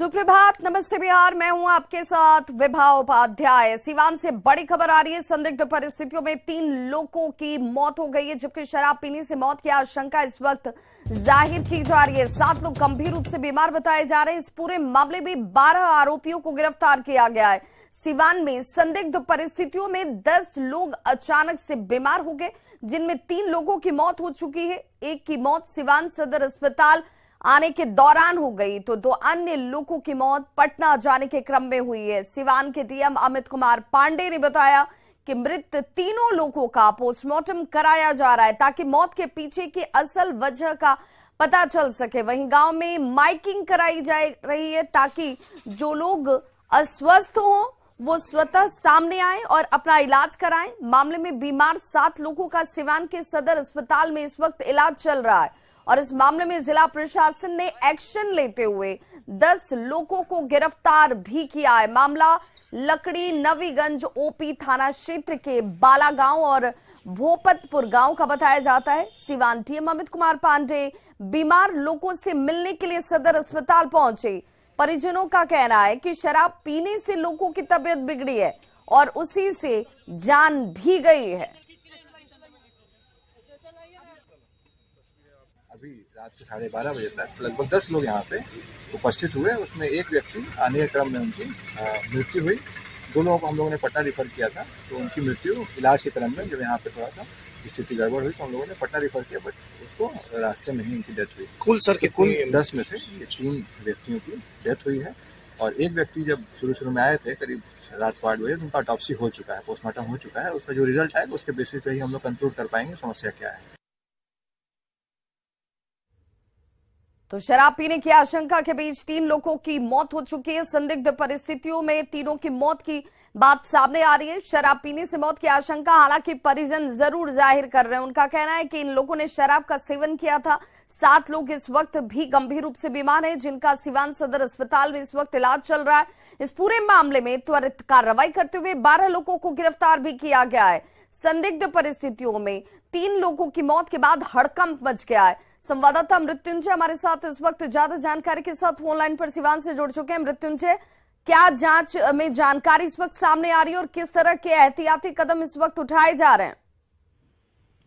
सुप्रभात, नमस्ते बिहार। मैं हूं आपके साथ विभा उपाध्याय। सिवान से बड़ी खबर आ रही है। संदिग्ध परिस्थितियों में 3 लोगों की मौत हो गई है, जबकि शराब पीने से मौत की आशंका इस वक्त जाहिर की जा रही है। 7 लोग गंभीर रूप से बीमार बताए जा रहे हैं। इस पूरे मामले में 12 आरोपियों को गिरफ्तार किया गया है। सिवान में संदिग्ध परिस्थितियों में 10 लोग अचानक से बीमार हो गए, जिनमें 3 लोगों की मौत हो चुकी है। एक की मौत सिवान सदर अस्पताल आने के दौरान हो गई, तो 2 अन्य लोगों की मौत पटना जाने के क्रम में हुई है। सिवान के डीएम अमित कुमार पांडे ने बताया कि मृत तीनों लोगों का पोस्टमार्टम कराया जा रहा है, ताकि मौत के पीछे की असल वजह का पता चल सके। वहीं गांव में माइकिंग कराई जा रही है, ताकि जो लोग अस्वस्थ हों वो स्वतः सामने आए और अपना इलाज कराएं। मामले में बीमार 7 लोगों का सिवान के सदर अस्पताल में इस वक्त इलाज चल रहा है, और इस मामले में जिला प्रशासन ने एक्शन लेते हुए 10 लोगों को गिरफ्तार भी किया है। मामला लकड़ी नवीगंज ओपी थाना क्षेत्र के बाला गांव और भोपतपुर गांव का बताया जाता है। सिवान डीएम अमित कुमार पांडे बीमार लोगों से मिलने के लिए सदर अस्पताल पहुंचे। परिजनों का कहना है कि शराब पीने से लोगों की तबीयत बिगड़ी है और उसी से जान भी गई है। अभी रात के 12:30 बजे तक लगभग 10 लोग यहाँ पे उपस्थित हुए। उसमें एक व्यक्ति आने के क्रम में उनकी मृत्यु हुई। 2 लोगों को हम लोगों ने पटना रिफर किया था, तो उनकी मृत्यु इलाज के क्रम में जब यहाँ पे थोड़ा सा स्थिति गड़बड़ हुई तो हम लोगों ने पटना रिफर किया, बट उसको रास्ते में ही उनकी डेथ हुई। कुल 10 में से ये 3 व्यक्तियों की डेथ हुई है, और एक व्यक्ति जब शुरू में आए थे करीब रात 8 बजे, तो उनका ऑटोप्सी हो चुका है, पोस्टमार्टम हो चुका है। उसका जो रिजल्ट आएगा उसके बेसिस पे ही हम लोग कंक्लूड कर पाएंगे समस्या क्या है। तो शराब पीने की आशंका के बीच 3 लोगों की मौत हो चुकी है। संदिग्ध परिस्थितियों में तीनों की मौत की बात सामने आ रही है। शराब पीने से मौत की आशंका हालांकि परिजन जरूर जाहिर कर रहे हैं। उनका कहना है कि इन लोगों ने शराब का सेवन किया था। 7 लोग इस वक्त भी गंभीर रूप से बीमार हैं, जिनका सिवान सदर अस्पताल में इस वक्त इलाज चल रहा है। इस पूरे मामले में त्वरित कार्रवाई करते हुए 12 लोगों को गिरफ्तार भी किया गया है। संदिग्ध परिस्थितियों में 3 लोगों की मौत के बाद हड़कंप मच गया है। संवाददाता मृत्युंजय हमारे साथ इस वक्त ज्यादा जानकारी के साथ ऑनलाइन पर सिवान से जुड़ चुके हैं। मृत्युंजय, क्या जांच में जानकारी इस वक्त सामने आ रही है और किस तरह के एहतियाती कदम इस वक्त उठाए जा रहे हैं?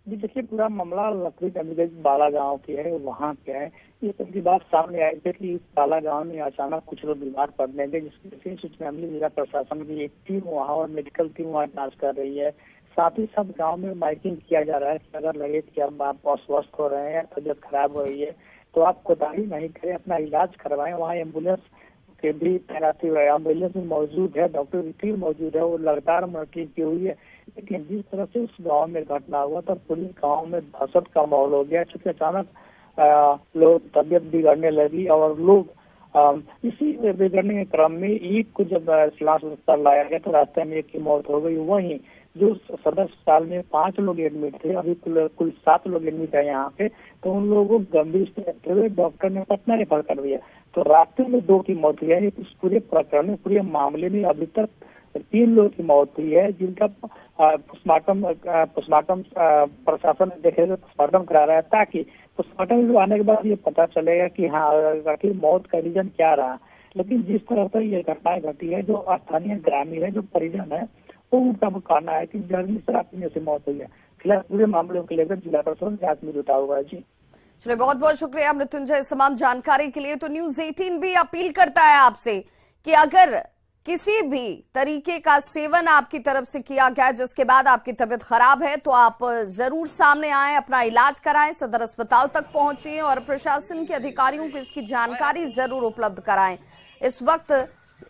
जी देखिए, पूरा मामला लकड़ी नवीगंज बाला गांव की है। वहाँ क्या है, ये सबकी बात सामने आई थी कि बाला गांव में अचानक कुछ लोग बीमार पड़ने लगे, जिसकी सूचना मिली। जिला प्रशासन की एक टीम वहाँ और मेडिकल टीम वहाँ जाँच कर रही है। साथ ही साथ गांव में माइकिंग किया जा रहा है कि अगर लगे कि अब आप अस्वस्थ हो रहे हैं, तबियत खराब हो रही है, तो आप कोताही नहीं करें, अपना इलाज करवाएं। वहाँ एम्बुलेंस के भी तैनाती हुई है, एम्बुलेंस में मौजूद है, डॉक्टर की टीम मौजूद है, वो लगातार मॉनिटरिंग की हुई है। लेकिन जिस तरह से उस गाँव में घटना हुआ तो पूरी गाँव में दहशत का माहौल हो गया, क्योंकि अचानक लोग तबियत बिगड़ने लगी और लोग इसी बिगड़ने के क्रम में एक को जब लाश अस्पताल लाया गया तो रास्ते में एक की मौत हो गई। वहीं जो सदर अस्पताल में 5 लोग एडमिट थे, अभी कुल 7 लोग एडमिट है यहाँ पे, तो उन लोगों को गंभीर स्थिति रखते हुए डॉक्टर ने पटना रेफर कर दिया। तो रास्ते में 2 की मौत हुई है। इस पूरे प्रकरण में, पूरे मामले में अभी तक 3 लोगों की मौत हुई है, जिनका पोस्टमार्टम प्रशासन देखेगा, पोस्टमार्टम करा रहा है, ताकि पोस्टमार्टम आने के बाद ये पता चलेगा कि हाँ आखिर मौत का रीजन क्या रहा। लेकिन जिस तरह से ये घटनाएं घटी है, जो स्थानीय ग्रामीण है, जो परिजन है, तो उनका कहना है कि जहरीली शराब पीने से मौत हुई है। फिलहाल पूरे मामले को लेकर जिला प्रशासन जांच में जुटा हुआ है। जी चलिए, बहुत बहुत शुक्रिया मृत्युंजय इस तमाम जानकारी के लिए। तो न्यूज़ 18 भी अपील करता है आपसे कि अगर किसी भी तरीके का सेवन आपकी तरफ से किया गया जिसके बाद आपकी तबीयत खराब है, तो आप जरूर सामने आए, अपना इलाज कराएं, सदर अस्पताल तक पहुंचिए और प्रशासन के अधिकारियों को इसकी जानकारी जरूर उपलब्ध कराएं। इस वक्त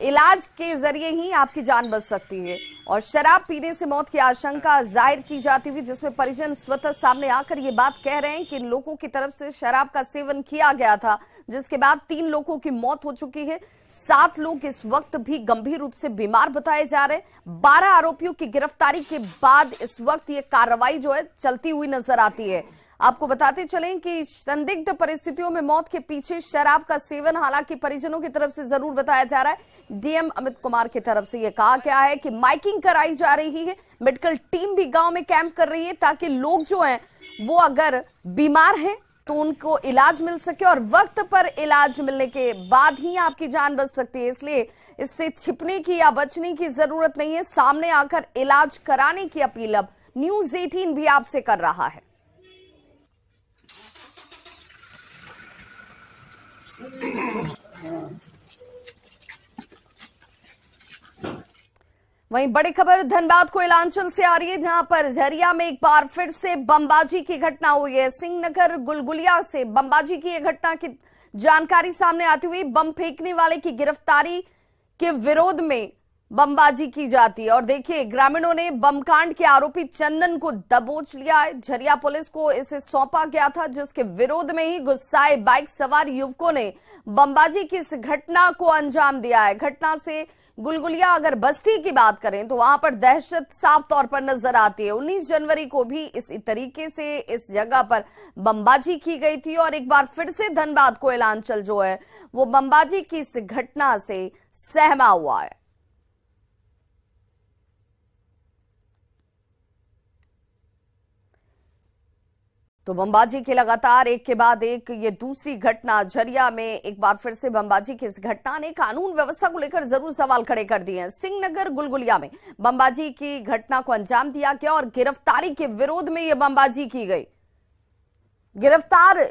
इलाज के जरिए ही आपकी जान बच सकती है। और शराब पीने से मौत की आशंका जाहिर की जाती हुई, जिसमें परिजन स्वतः सामने आकर ये बात कह रहे हैं कि इन लोगों की तरफ से शराब का सेवन किया गया था, जिसके बाद 3 लोगों की मौत हो चुकी है। 7 लोग इस वक्त भी गंभीर रूप से बीमार बताए जा रहे हैं। 12 आरोपियों की गिरफ्तारी के बाद इस वक्त ये कार्रवाई जो है चलती हुई नजर आती है। आपको बताते चलें कि संदिग्ध परिस्थितियों में मौत के पीछे शराब का सेवन हालांकि परिजनों की तरफ से जरूर बताया जा रहा है। डीएम अमित कुमार की तरफ से यह कहा गया है कि माइकिंग कराई जा रही है, मेडिकल टीम भी गांव में कैंप कर रही है, ताकि लोग जो हैं वो अगर बीमार हैं तो उनको इलाज मिल सके, और वक्त पर इलाज मिलने के बाद ही आपकी जान बच सकती है। इसलिए इससे छिपने की या बचने की जरूरत नहीं है, सामने आकर इलाज कराने की अपील अब न्यूज़ 18 भी आपसे कर रहा है। वहीं बड़ी खबर धनबाद कोयलांचल से आ रही है, जहां पर झरिया में एक बार फिर से बमबाजी की घटना हुई है। सिंहनगर गुलगुलिया से बमबाजी की यह घटना की जानकारी सामने आती हुई बम फेंकने वाले की गिरफ्तारी के विरोध में बमबाजी की जाती है। और देखिए, ग्रामीणों ने बमकांड के आरोपी चंदन को दबोच लिया है। झरिया पुलिस को इसे सौंपा गया था, जिसके विरोध में ही गुस्साए बाइक सवार युवकों ने बमबाजी की इस घटना को अंजाम दिया है। घटना से गुलगुलिया अगर बस्ती की बात करें तो वहां पर दहशत साफ तौर पर नजर आती है। 19 जनवरी को भी इसी तरीके से इस जगह पर बमबाजी की गई थी, और एक बार फिर से धनबाद कोयलांचल जो है वो बमबाजी की इस घटना से सहमा हुआ है। तो बमबाजी की लगातार एक के बाद एक ये दूसरी घटना, झरिया में एक बार फिर से बमबाजी की इस घटना ने कानून व्यवस्था को लेकर जरूर सवाल खड़े कर दिए हैं। सिंहनगर गुलगुलिया में बमबाजी की घटना को अंजाम दिया गया और गिरफ्तारी के विरोध में यह बमबाजी की गई। गिरफ्तार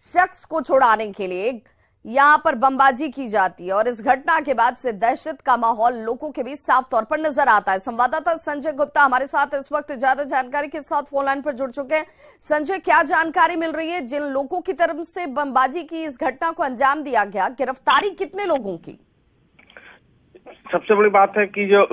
शख्स को छुड़ाने के लिए यहां पर बमबाजी की जाती है, और इस घटना के बाद से दहशत का माहौल लोगों के बीच साफ तौर पर नजर आता है। संवाददाता संजय गुप्ता हमारे साथ इस वक्त ज्यादा जानकारी के साथ फोन लाइन पर जुड़ चुके हैं। संजय, क्या जानकारी मिल रही है? जिन लोगों की तरफ से बमबाजी की इस घटना को अंजाम दिया गया, गिरफ्तारी कितने लोगों की? सबसे बड़ी बात है कि जो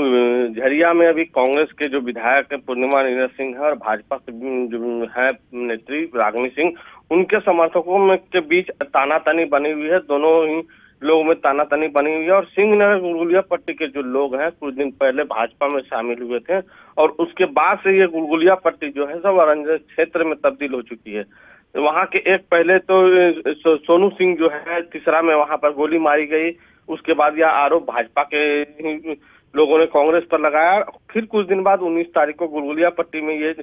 झरिया में अभी कांग्रेस के जो विधायक पूर्णिमा नीरज सिंह है और भाजपा के जो है नेत्री रागिनी सिंह, उनके समर्थकों में के बीच तानातनी बनी हुई है। दोनों ही लोगों में तानातनी बनी हुई है, और सिंहनगर गुलगुलिया पट्टी के जो लोग हैं कुछ दिन पहले भाजपा में शामिल हुए थे, और उसके बाद से ये गुलगुलिया पट्टी जो है सब अरंजन क्षेत्र में तब्दील हो चुकी है। वहाँ के एक पहले तो सोनू सिंह जो है तीसरा में वहाँ पर गोली मारी गई। उसके बाद यह आरोप भाजपा के लोगों ने कांग्रेस पर लगाया। फिर कुछ दिन बाद 19 तारीख को गुलगुलिया पट्टी में ये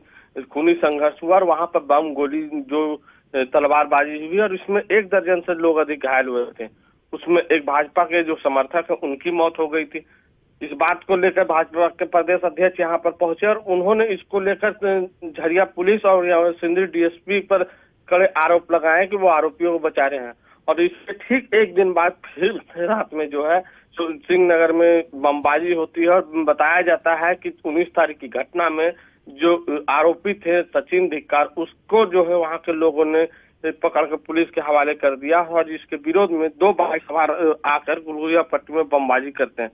खूनी संघर्ष हुआ, और वहां पर बम गोली जो तलवारबाजी हुई, और इसमें 1 दर्जन से लोग अधिक घायल हुए थे। उसमें एक भाजपा के जो समर्थक है उनकी मौत हो गई थी। इस बात को लेकर भाजपा के प्रदेश अध्यक्ष यहाँ पर पहुंचे, और उन्होंने इसको लेकर झरिया पुलिस और सिंदरी डीएसपी पर कड़े आरोप लगाए कि वो आरोपियों को बचा रहे हैं। और इससे ठीक एक दिन बाद फिर रात में जो है सिंहनगर में बमबाजी होती है, और बताया जाता है कि 19 तारीख की घटना में जो आरोपी थे सचिन धिक्कार, उसको जो है वहां के लोगों ने पकड़ कर पुलिस के हवाले कर दिया, और इसके विरोध में 2 बाइक सवार आकर गुलगुलिया पट्टी में बमबाजी करते हैं।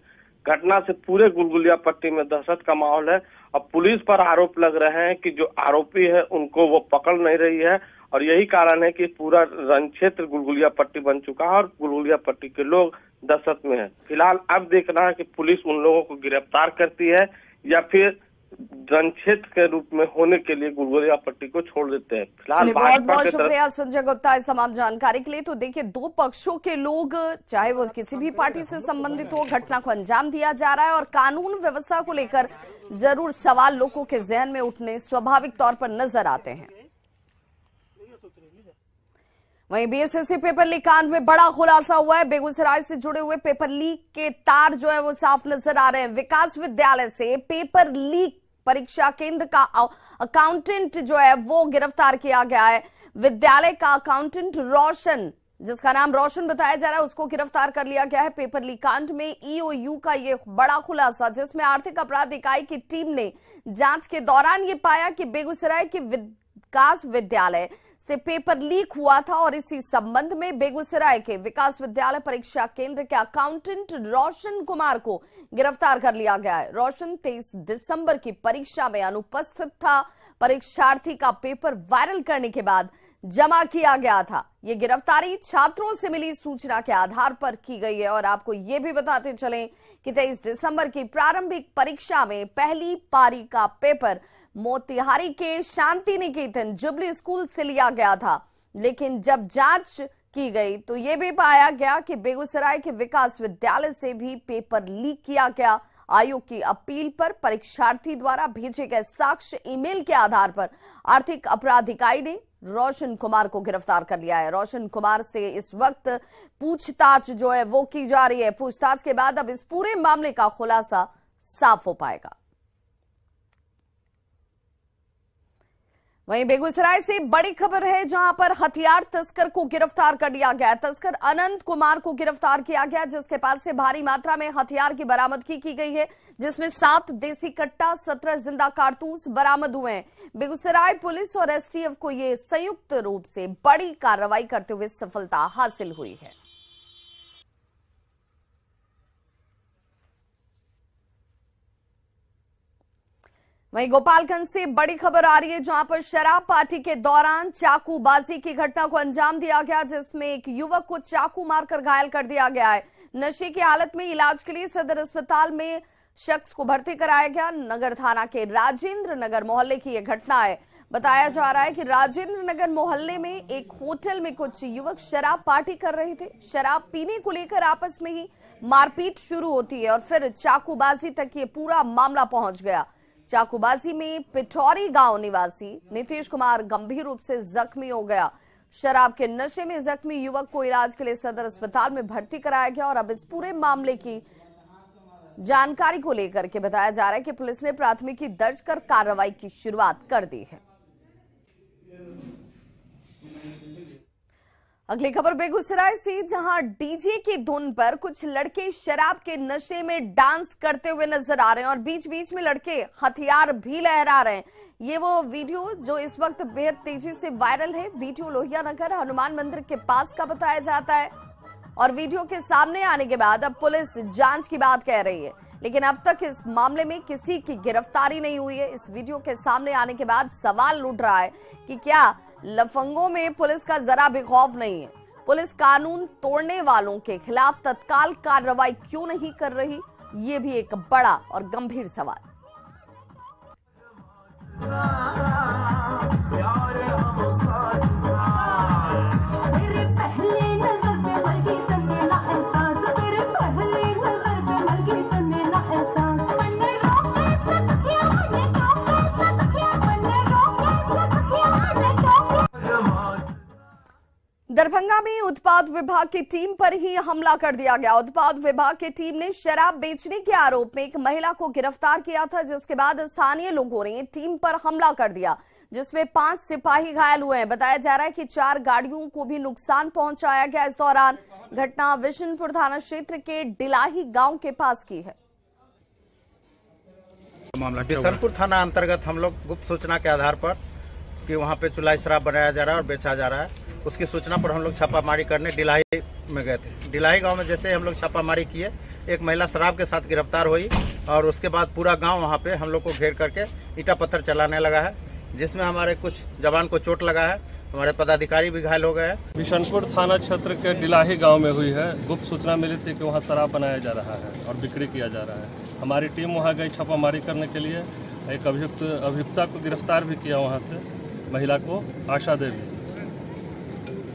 घटना से पूरे गुलगुलिया पट्टी में दहशत का माहौल है, और पुलिस पर आरोप लग रहे हैं कि जो आरोपी है उनको वो पकड़ नहीं रही है, और यही कारण है कि पूरा रण क्षेत्र गुलगुलिया पट्टी बन चुका है, और गुलगुलिया पट्टी के लोग दहशत में है। फिलहाल अब देखना है कि पुलिस उन लोगों को गिरफ्तार करती है या फिर रण क्षेत्र के रूप में होने के लिए गुलगुलिया पट्टी को छोड़ देते हैं। फिलहाल बहुत बहुत शुक्रिया संजय गुप्ता इस तमाम जानकारी के लिए। तो देखिए, 2 पक्षों के लोग, चाहे वो किसी भी पार्टी से संबंधित हो, घटना को अंजाम दिया जा रहा है, और कानून व्यवस्था को लेकर जरूर सवाल लोगों के जहन में उठने स्वाभाविक तौर पर नजर आते हैं। वहीं बीएसएससी पेपर लीक कांड में बड़ा खुलासा हुआ है। बेगूसराय से जुड़े हुए पेपर लीक के तार जो है वो साफ नजर आ रहे हैं। विकास विद्यालय से पेपर लीक परीक्षा केंद्र का अकाउंटेंट जो है वो गिरफ्तार किया गया है। विद्यालय का अकाउंटेंट रोशन, जिसका नाम रोशन बताया जा रहा है, उसको गिरफ्तार कर लिया गया है। पेपर लीक कांड में ईओयू का ये बड़ा खुलासा, जिसमें आर्थिक अपराध इकाई की टीम ने जांच के दौरान ये पाया कि बेगूसराय के विकास विद्यालय से पेपर लीक हुआ था, और इसी संबंध में बेगूसराय के विकास विद्यालय परीक्षा केंद्र के अकाउंटेंट रोशन कुमार को गिरफ्तार कर लिया गया है। रोशन 23 दिसंबर की परीक्षा में अनुपस्थित था। परीक्षार्थी का पेपर वायरल करने के बाद जमा किया गया था। ये गिरफ्तारी छात्रों से मिली सूचना के आधार पर की गई है। और आपको ये भी बताते चलें कि 23 दिसंबर की प्रारंभिक परीक्षा में पहली पारी का पेपर मोतिहारी के शांति निकेतन जुबली स्कूल से लिया गया था, लेकिन जब जांच की गई तो यह भी पाया गया कि बेगूसराय के विकास विद्यालय से भी पेपर लीक किया गया। आयोग की अपील पर परीक्षार्थी द्वारा भेजे गए साक्ष्य ईमेल के आधार पर आर्थिक अपराध इकाई ने रोशन कुमार को गिरफ्तार कर लिया है। रोशन कुमार से इस वक्त पूछताछ जो है वो की जा रही है। पूछताछ के बाद अब इस पूरे मामले का खुलासा साफ हो पाएगा। वहीं बेगूसराय से बड़ी खबर है, जहां पर हथियार तस्कर को गिरफ्तार कर लिया गया। तस्कर अनंत कुमार को गिरफ्तार किया गया, जिसके पास से भारी मात्रा में हथियार की बरामदगी की गई है, जिसमें 7 देसी कट्टा, 17 जिंदा कारतूस बरामद हुए हैं। बेगूसराय पुलिस और एसटीएफ को यह संयुक्त रूप से बड़ी कार्रवाई करते हुए सफलता हासिल हुई है। वहीं गोपालगंज से बड़ी खबर आ रही है, जहां पर शराब पार्टी के दौरान चाकूबाजी की घटना को अंजाम दिया गया, जिसमें एक युवक को चाकू मारकर घायल कर दिया गया है। नशे की हालत में इलाज के लिए सदर अस्पताल में शख्स को भर्ती कराया गया। नगर थाना के राजेंद्र नगर मोहल्ले की यह घटना है। बताया जा रहा है कि राजेंद्र नगर मोहल्ले में एक होटल में कुछ युवक शराब पार्टी कर रहे थे। शराब पीने को लेकर आपस में ही मारपीट शुरू होती है और फिर चाकूबाजी तक ये पूरा मामला पहुंच गया। चाकूबाजी में पिठौरी गांव निवासी नीतीश कुमार गंभीर रूप से जख्मी हो गया। शराब के नशे में जख्मी युवक को इलाज के लिए सदर अस्पताल में भर्ती कराया गया और अब इस पूरे मामले की जानकारी को लेकर के बताया जा रहा है कि पुलिस ने प्राथमिकी दर्ज कर कार्रवाई की शुरुआत कर दी है। अगली खबर बेगूसराय से, जहां डीजे की धुन पर कुछ लड़के शराब के नशे में डांस करते हुए नजर आ रहे हैं और बीच बीच में लड़के हथियार भी लहरा रहे हैं। ये वो वीडियो जो इस वक्त बेहद तेजी से वायरल है। वीडियो लोहिया नगर हनुमान मंदिर के पास का बताया जाता है और वीडियो के सामने आने के बाद अब पुलिस जांच की बात कह रही है, लेकिन अब तक इस मामले में किसी की गिरफ्तारी नहीं हुई है। इस वीडियो के सामने आने के बाद सवाल उठ रहा है कि क्या लफंगों में पुलिस का जरा भी खौफ नहीं है? पुलिस कानून तोड़ने वालों के खिलाफ तत्काल कार्रवाई क्यों नहीं कर रही? ये भी एक बड़ा और गंभीर सवाल। दरभंगा में उत्पाद विभाग की टीम पर ही हमला कर दिया गया। उत्पाद विभाग की टीम ने शराब बेचने के आरोप में एक महिला को गिरफ्तार किया था, जिसके बाद स्थानीय लोगों ने टीम पर हमला कर दिया, जिसमें 5 सिपाही घायल हुए हैं। बताया जा रहा है कि 4 गाड़ियों को भी नुकसान पहुंचाया गया। इस दौरान घटना विशनपुर थाना क्षेत्र के डिलाही गांव के पास की है। विशनपुर थाना अंतर्गत हम लोग गुप्त सूचना के आधार पर कि वहाँ पे चुलाई शराब बनाया जा रहा है और बेचा जा रहा है, उसकी सूचना पर हम लोग छापामारी करने डिलाही में गए थे। डिलाही गांव में जैसे हम लोग छापामारी किए, एक महिला शराब के साथ गिरफ्तार हुई और उसके बाद पूरा गांव वहां पे हम लोग को घेर करके ईटा पत्थर चलाने लगा है, जिसमें हमारे कुछ जवान को चोट लगा है, हमारे पदाधिकारी भी घायल हो गए हैं। विशनपुर थाना क्षेत्र के डिलाही गांव में हुई है। गुप्त सूचना मिली थी कि वहां शराब बनाया जा रहा है और बिक्री किया जा रहा है। हमारी टीम वहां गई छापामारी करने के लिए। एक अभियुक्ता को गिरफ्तार भी किया वहां से, महिला को, आशा देवी,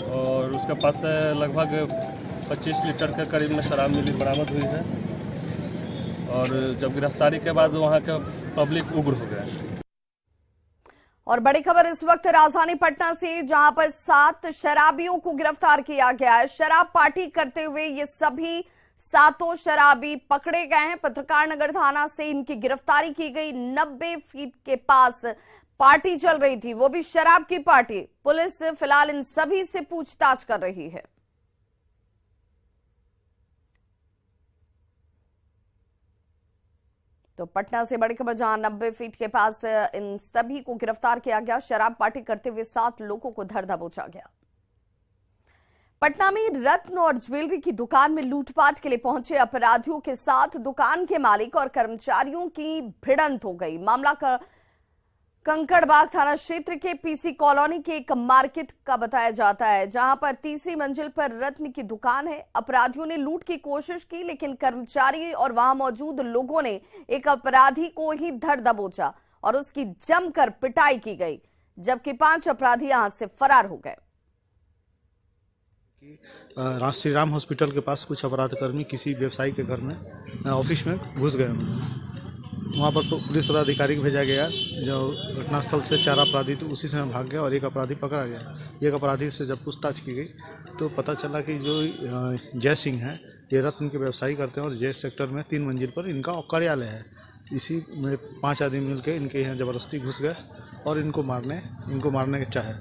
और उसके पास से लगभग 25 लीटर के करीब में शराब मिली बरामद हुई है। और जब गिरफ्तारी के बाद वहां का पब्लिक उग्र हो गया। और बड़ी खबर इस वक्त राजधानी पटना से, जहां पर 7 शराबियों को गिरफ्तार किया गया है। शराब पार्टी करते हुए ये सभी 7 शराबी पकड़े गए हैं। पत्रकार नगर थाना से इनकी गिरफ्तारी की गई। 90 फीट के पास पार्टी चल रही थी, वो भी शराब की पार्टी। पुलिस फिलहाल इन सभी से पूछताछ कर रही है। तो पटना से बड़ी खबर, जहां 90 फीट के पास इन सभी को गिरफ्तार किया गया। शराब पार्टी करते हुए 7 लोगों को धर दबोचा गया। पटना में रत्न और ज्वेलरी की दुकान में लूटपाट के लिए पहुंचे अपराधियों के साथ दुकान के मालिक और कर्मचारियों की भिड़ंत हो गई। मामला कंकड़बाग थाना क्षेत्र के पीसी कॉलोनी के एक मार्केट का बताया जाता है, जहां पर तीसरी मंजिल पर रत्न की दुकान है। अपराधियों ने लूट की कोशिश की, लेकिन कर्मचारी और वहां मौजूद लोगों ने एक अपराधी को ही धर दबोचा और उसकी जमकर पिटाई की गई, जबकि 5 अपराधी यहां से फरार हो गए। राष्ट्रीय राम हॉस्पिटल के पास कुछ अपराधकर्मी किसी व्यवसायी के घर में ऑफिस में घुस गए। वहाँ पर पुलिस पदाधिकारी को भेजा गया, जो घटनास्थल से 4 अपराधी तो उसी समय भाग गया और 1 अपराधी पकड़ा गया। 1 अपराधी से जब पूछताछ की गई तो पता चला कि जो जय सिंह है, ये रत्न के व्यवसायी करते हैं और जय सेक्टर में 3 मंजिल पर इनका कार्यालय है। इसी में 5 आदमी मिलकर इनके यहाँ ज़बरदस्ती घुस गए और इनको मारने के चाहे।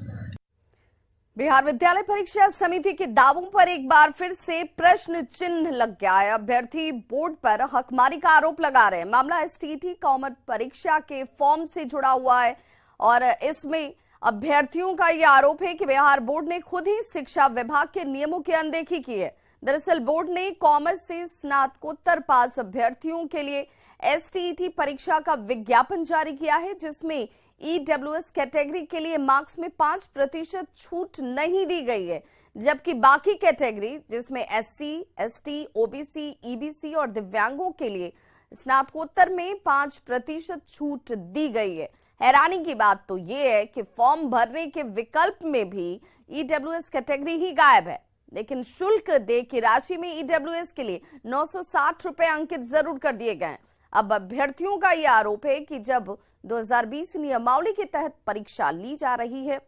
बिहार विद्यालय परीक्षा समिति के दावों पर एक बार फिर से प्रश्न चिन्ह लग गया है। अभ्यर्थी बोर्ड पर हकमारी का आरोप लगा रहे हैं। मामला एसटीईटी कॉमर्स परीक्षा के फॉर्म से जुड़ा हुआ है और इसमें अभ्यर्थियों का यह आरोप है कि बिहार बोर्ड ने खुद ही शिक्षा विभाग के नियमों की अनदेखी की है। दरअसल बोर्ड ने कॉमर्स से स्नातकोत्तर पास अभ्यर्थियों के लिए एसटीईटी परीक्षा का विज्ञापन जारी किया है, जिसमें ईडब्ल्यूएस कैटेगरी के लिए मार्क्स में 5% छूट नहीं दी गई है, जबकि बाकी कैटेगरी जिसमें एससी, एसटी, ओबीसी, ईबीसी और दिव्यांगों के लिए स्नातकोत्तर में 5% छूट दी गई है। हैरानी की बात तो यह है कि फॉर्म भरने के विकल्प में भी ईडब्ल्यूएस कैटेगरी ही गायब है, लेकिन शुल्क दे की राशि में ईडब्ल्यूएस के लिए 960 रुपए अंकित जरूर कर दिए गए। अब अभ्यर्थियों का यह आरोप है कि जब 2020 नियमावली के तहत परीक्षा ली जा रही है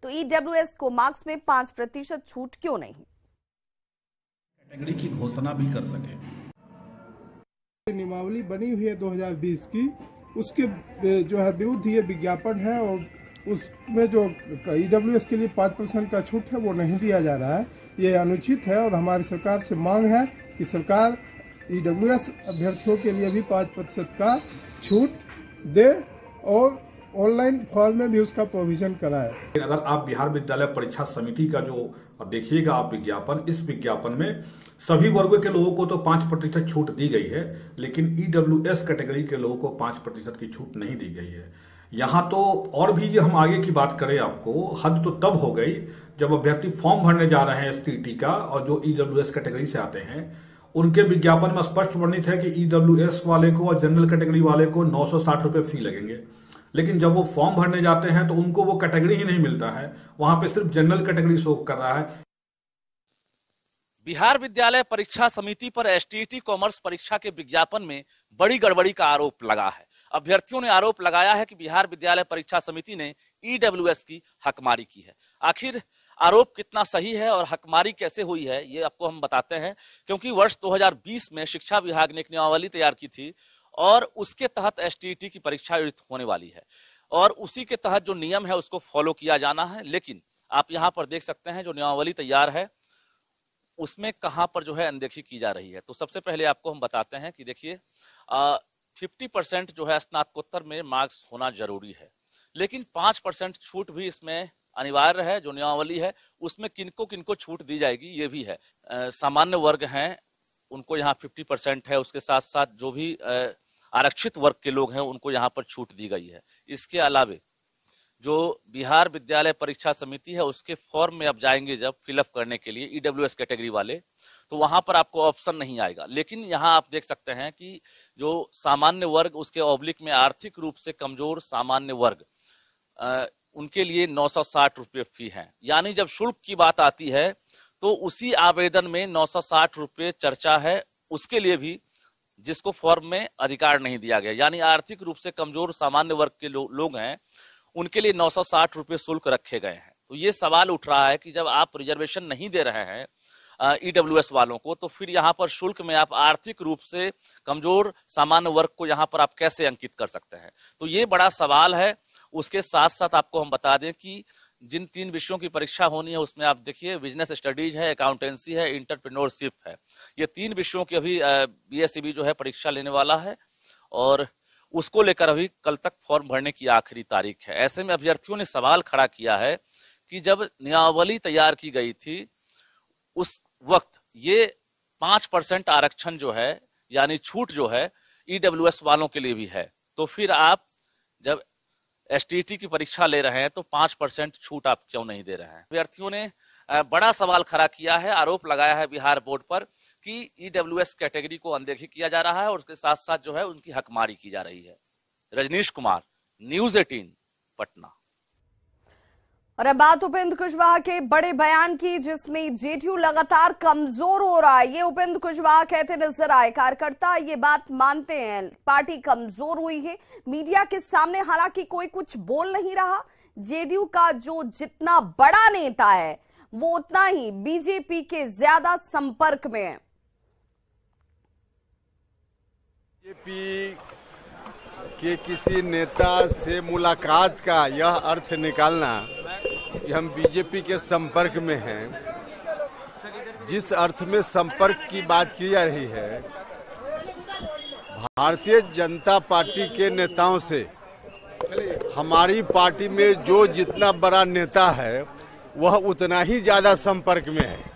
तो ईडब्ल्यूएस को मार्क्स में 5% छूट क्यों नहीं? कैटेगरी की घोषणा भी कर सके। नियमावली बनी हुई है 2020 की, उसके जो है विरुद्ध ये विज्ञापन है और उसमें जो ईडब्ल्यूएस के लिए 5% का छूट है वो नहीं दिया जा रहा है। ये अनुचित है और हमारी सरकार से मांग है कि सरकार ईडब्ल्यूएस अभ्यर्थियों के लिए भी 5% का छूट दे और ऑनलाइन फॉर्म में भी उसका प्रोविजन कराए। अगर आप बिहार विद्यालय परीक्षा समिति का जो देखिएगा आप विज्ञापन, इस विज्ञापन में सभी वर्गों के लोगों को तो 5% छूट दी गई है, लेकिन ईडब्ल्यूएस कैटेगरी के लोगों को 5% की छूट नहीं दी गई है। यहाँ तो और भी हम आगे की बात करें, आपको हद तो तब हो गई जब अभ्यर्थी फॉर्म भरने जा रहे हैं एसटीईटी का और जो ईडब्ल्यूएस कैटेगरी से आते हैं, उनके विज्ञापन में स्पष्ट वर्णित है कि ईडब्ल्यूएस वाले को और जनरल कैटेगरी वाले को 960 रुपए फी लगेंगे, लेकिन जब वो फॉर्म भरने जाते हैं तो उनको वो कैटेगरी ही नहीं मिलता है, वहां पे सिर्फ जनरल कैटेगरी शो कर रहा है। बिहार विद्यालय परीक्षा समिति पर एसटीईटी कॉमर्स परीक्षा के विज्ञापन में बड़ी गड़बड़ी का आरोप लगा है। अभ्यर्थियों ने आरोप लगाया है कि बिहार विद्यालय परीक्षा समिति ने ईडब्ल्यूएस की हकमारी की है। आखिर आरोप कितना सही है और हकमारी कैसे हुई है, ये आपको हम बताते हैं, क्योंकि वर्ष 2020 में शिक्षा विभाग ने एक नियमावली तैयार की थी और उसके तहत एसटीईटी की परीक्षा आयोजित होने वाली है और उसी के तहत जो नियम है उसको फॉलो किया जाना है। लेकिन आप यहाँ पर देख सकते हैं जो नियमावली तैयार है उसमें कहां पर जो है अनदेखी की जा रही है। तो सबसे पहले आपको हम बताते हैं कि देखिए 50% जो है स्नातकोत्तर में मार्क्स होना जरूरी है, लेकिन 5% छूट भी इसमें अनिवार्य है। जो नियमावली है उसमें किनको किनको छूट दी जाएगी ये भी है। सामान्य वर्ग हैं उनको यहाँ 50% है, उसके साथ साथ जो भी आरक्षित वर्ग के लोग हैं उनको यहाँ पर छूट दी गई है। इसके अलावे जो बिहार विद्यालय परीक्षा समिति है उसके फॉर्म में आप जाएंगे जब फिलअप करने के लिए ईडब्ल्यूएस कैटेगरी वाले, तो वहां पर आपको ऑप्शन नहीं आएगा। लेकिन यहाँ आप देख सकते हैं कि जो सामान्य वर्ग, उसके ऑब्लिक में आर्थिक रूप से कमजोर सामान्य वर्ग, उनके लिए 960 रुपये फी है। यानी जब शुल्क की बात आती है तो उसी आवेदन में 960 रुपये चर्चा है उसके लिए भी जिसको फॉर्म में अधिकार नहीं दिया गया। यानी आर्थिक रूप से कमजोर सामान्य वर्ग के लोग हैं उनके लिए 960 रुपये शुल्क रखे गए हैं। तो ये सवाल उठ रहा है कि जब आप रिजर्वेशन नहीं दे रहे हैं ईडब्ल्यूएस वालों को, तो फिर यहाँ पर शुल्क में आप आर्थिक रूप से कमजोर सामान्य वर्ग को यहाँ पर आप कैसे अंकित कर सकते हैं? तो ये बड़ा सवाल है। उसके साथ साथ आपको हम बता दें कि जिन 3 विषयों की परीक्षा होनी है उसमें आप देखिए बिजनेस स्टडीज है, अकाउंटेंसी है, एंटरप्रेन्योरशिप है। ये 3 विषयों की अभी बीएसईबी जो है परीक्षा लेने वाला है और उसको लेकर अभी कल तक फॉर्म भरने की आखिरी तारीख है। ऐसे में अभ्यर्थियों ने सवाल खड़ा किया है कि जब नियमावली तैयार की गई थी उस वक्त ये 5% आरक्षण जो है यानी छूट जो है ईडब्ल्यूएस वालों के लिए भी है, तो फिर आप जब एसटीईटी की परीक्षा ले रहे हैं तो 5% छूट आप क्यों नहीं दे रहे हैं? अभ्यर्थियों ने बड़ा सवाल खड़ा किया है, आरोप लगाया है बिहार बोर्ड पर कि ईडब्ल्यूएस कैटेगरी को अनदेखी किया जा रहा है और उसके साथ साथ जो है उनकी हकमारी की जा रही है। रजनीश कुमार, न्यूज़ 18, पटना। और अब बात उपेंद्र कुशवाहा के बड़े बयान की, जिसमें जेडीयू लगातार कमजोर हो रहा है। ये उपेंद्र कुशवाहा कहते नजर आए। कार्यकर्ता ये बात मानते हैं, पार्टी कमजोर हुई है। मीडिया के सामने हालांकि कोई कुछ बोल नहीं रहा। जेडीयू का जो जितना बड़ा नेता है वो उतना ही बीजेपी के ज्यादा संपर्क में है। बीजेपी के किसी नेता से मुलाकात का यह अर्थ निकालना कि हम बीजेपी के संपर्क में हैं, जिस अर्थ में संपर्क की बात की जा रही है, भारतीय जनता पार्टी के नेताओं से हमारी पार्टी में जो जितना बड़ा नेता है वह उतना ही ज्यादा संपर्क में है।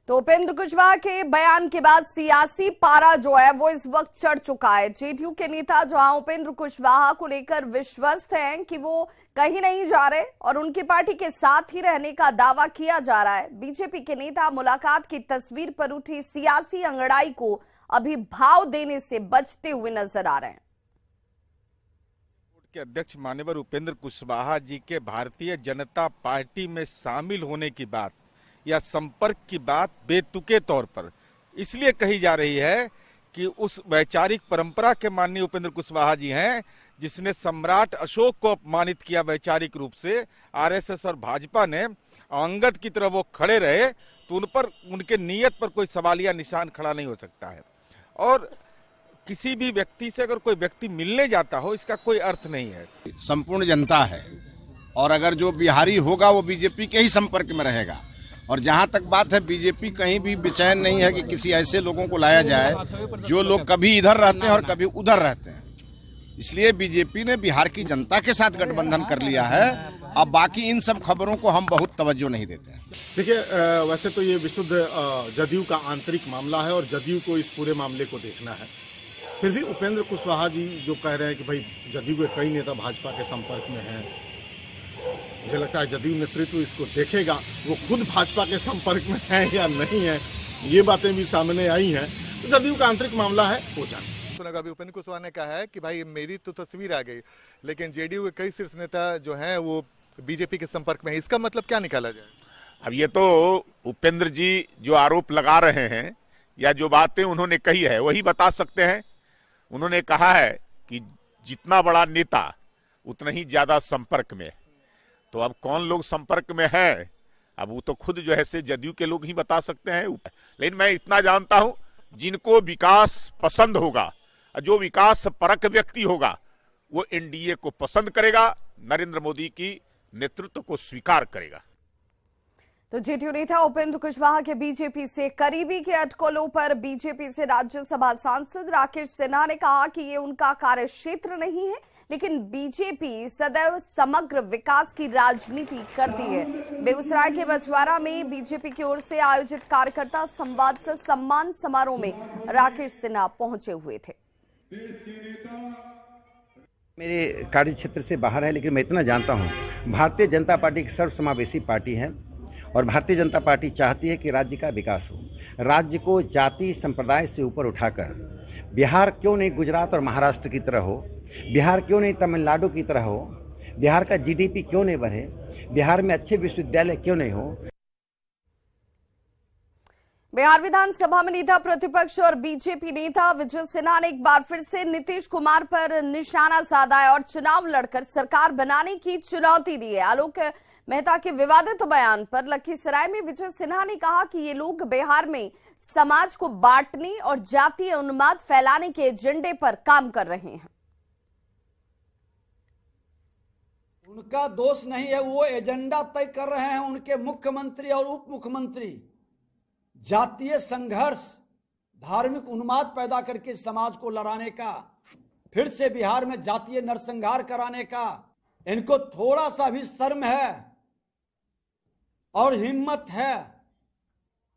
तो उपेंद्र कुशवाहा के बयान के बाद सियासी पारा जो है वो इस वक्त चढ़ चुका है। जेडीयू के नेता जहां उपेंद्र कुशवाहा को लेकर विश्वस्त हैं कि वो कहीं नहीं जा रहे और उनकी पार्टी के साथ ही रहने का दावा किया जा रहा है, बीजेपी के नेता मुलाकात की तस्वीर पर उठी सियासी अंगड़ाई को अभी भाव देने से बचते हुए नजर आ रहे हैं। के अध्यक्ष माननीय उपेंद्र कुशवाहा जी के भारतीय जनता पार्टी में शामिल होने की बात या संपर्क की बात बेतुके तौर पर इसलिए कही जा रही है कि उस वैचारिक परंपरा के माननीय उपेंद्र कुशवाहा जी हैं जिसने सम्राट अशोक को अपमानित किया वैचारिक रूप से। आरएसएस और भाजपा ने अंगद की तरह वो खड़े रहे तो उन पर, उनके नीयत पर कोई सवालिया निशान खड़ा नहीं हो सकता है। और किसी भी व्यक्ति से अगर कोई व्यक्ति मिलने जाता हो इसका कोई अर्थ नहीं है। संपूर्ण जनता है और अगर जो बिहारी होगा वो बीजेपी के ही संपर्क में रहेगा। और जहां तक बात है, बीजेपी कहीं भी बेचैन नहीं है कि किसी ऐसे लोगों को लाया जाए जो लोग कभी इधर रहते हैं और कभी उधर रहते हैं। इसलिए बीजेपी ने बिहार की जनता के साथ गठबंधन कर लिया है। अब बाकी इन सब खबरों को हम बहुत तवज्जो नहीं देते हैं। देखिए, वैसे तो ये विशुद्ध जदयू का आंतरिक मामला है और जदयू को इस पूरे मामले को देखना है। फिर भी उपेंद्र कुशवाहा जी जो कह रहे हैं कि भाई जदयू के कई नेता भाजपा के संपर्क में हैं, मुझे लगता है जदयू नेतृत्व इसको देखेगा, वो खुद भाजपा के संपर्क में है या नहीं है, ये बातें भी सामने आई हैं। तो जदयू का आंतरिक मामला है, वो जाने। अभी उपेंद्र कुशवाहा ने कहा है कि भाई मेरी तो तस्वीर आ गई, लेकिन जेडीयू के कई शीर्ष नेता जो हैं वो बीजेपी के संपर्क में है। इसका मतलब क्या निकाला जाए? अब ये तो उपेंद्र जी जो आरोप लगा रहे हैं या जो बातें उन्होंने कही है वही बता सकते हैं। उन्होंने कहा है कि जितना बड़ा नेता उतना ही ज्यादा संपर्क में। तो अब कौन लोग संपर्क में है, अब वो तो खुद जो है से जदयू के लोग ही बता सकते हैं। लेकिन मैं इतना जानता हूं, जिनको विकास पसंद होगा, जो विकास परक व्यक्ति होगा, वो एनडीए को पसंद करेगा, नरेंद्र मोदी की नेतृत्व को स्वीकार करेगा। तो जेडीयू नेता उपेंद्र कुशवाहा के बीजेपी से करीबी के अटकलों पर बीजेपी से राज्यसभा सांसद राकेश सिन्हा ने कहा कि ये उनका कार्यक्षेत्र नहीं है, लेकिन बीजेपी सदैव समग्र विकास की राजनीति करती है। बेगूसराय के बछवाड़ा में बीजेपी की ओर से आयोजित कार्यकर्ता संवाद से सम्मान समारोह में राकेश सिन्हा पहुंचे हुए थे। मेरे कार्य क्षेत्र से बाहर है, लेकिन मैं इतना जानता हूं, भारतीय जनता पार्टी एक सर्वसमावेशी पार्टी है और भारतीय जनता पार्टी चाहती है कि राज्य का विकास हो। राज्य को जाति संप्रदाय से ऊपर उठाकर बिहार क्यों नहीं गुजरात और महाराष्ट्र की तरह हो, बिहार क्यों नहीं तमिलनाडु की तरह हो, बिहार का जीडीपी क्यों नहीं बढ़े, बिहार में अच्छे विश्वविद्यालय क्यों नहीं हो। बिहार विधानसभा में नेता प्रतिपक्ष और बीजेपी नेता विजय सिन्हा ने एक बार फिर से नीतीश कुमार पर निशाना साधा है और चुनाव लड़कर सरकार बनाने की चुनौती दी है। आलोक मेहता के विवादित बयान पर लखीसराय में विजय सिन्हा ने कहा कि ये लोग बिहार में समाज को बांटने और जातीय उन्माद फैलाने के एजेंडे पर काम कर रहे हैं। उनका दोष नहीं है, वो एजेंडा तय कर रहे हैं। उनके मुख्यमंत्री और उप मुख्यमंत्री जातीय संघर्ष, धार्मिक उन्माद पैदा करके समाज को लड़ाने का, फिर से बिहार में जातीय नरसंहार कराने का इनको थोड़ा सा भी शर्म है और हिम्मत है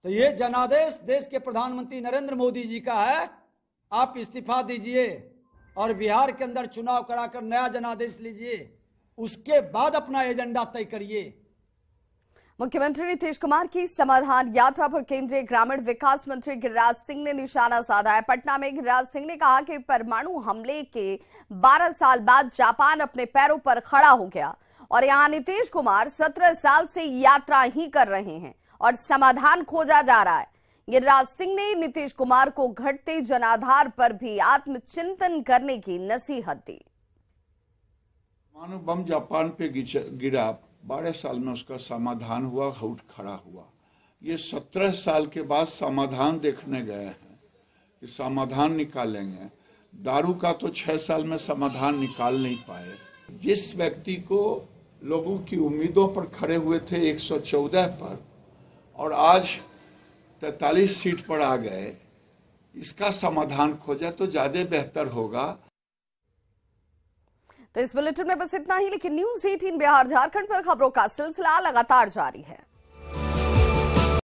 तो ये जनादेश देश के प्रधानमंत्री नरेंद्र मोदी जी का है। आप इस्तीफा दीजिए और बिहार के अंदर चुनाव कराकर नया जनादेश लीजिए, उसके बाद अपना एजेंडा तय करिए। मुख्यमंत्री नीतीश कुमार की समाधान यात्रा पर केंद्रीय ग्रामीण विकास मंत्री गिरिराज सिंह ने निशाना साधा है। पटना में गिरिराज सिंह ने कहा कि परमाणु हमले के 12 साल बाद जापान अपने पैरों पर खड़ा हो गया और यहां नीतीश कुमार 17 साल से यात्रा ही कर रहे हैं और समाधान खोजा जा रहा है। गिरिराज सिंह ने नीतीश कुमार को घटते जनाधार पर भी आत्मचिंतन करने की नसीहत दी। परमाणु बम जापान पे गिरा, 12 साल में उसका समाधान हुआ, उठ खड़ा हुआ। ये 17 साल के बाद समाधान देखने गए हैं कि समाधान निकालेंगे। दारू का तो 6 साल में समाधान निकाल नहीं पाए। जिस व्यक्ति को लोगों की उम्मीदों पर खड़े हुए थे 114 पर और आज 43 सीट पर आ गए, इसका समाधान खोजा तो ज्यादा बेहतर होगा। तो इस बुलेटिन में बस इतना ही, लेकिन न्यूज़ 18 बिहार झारखंड पर खबरों का सिलसिला लगातार जारी है।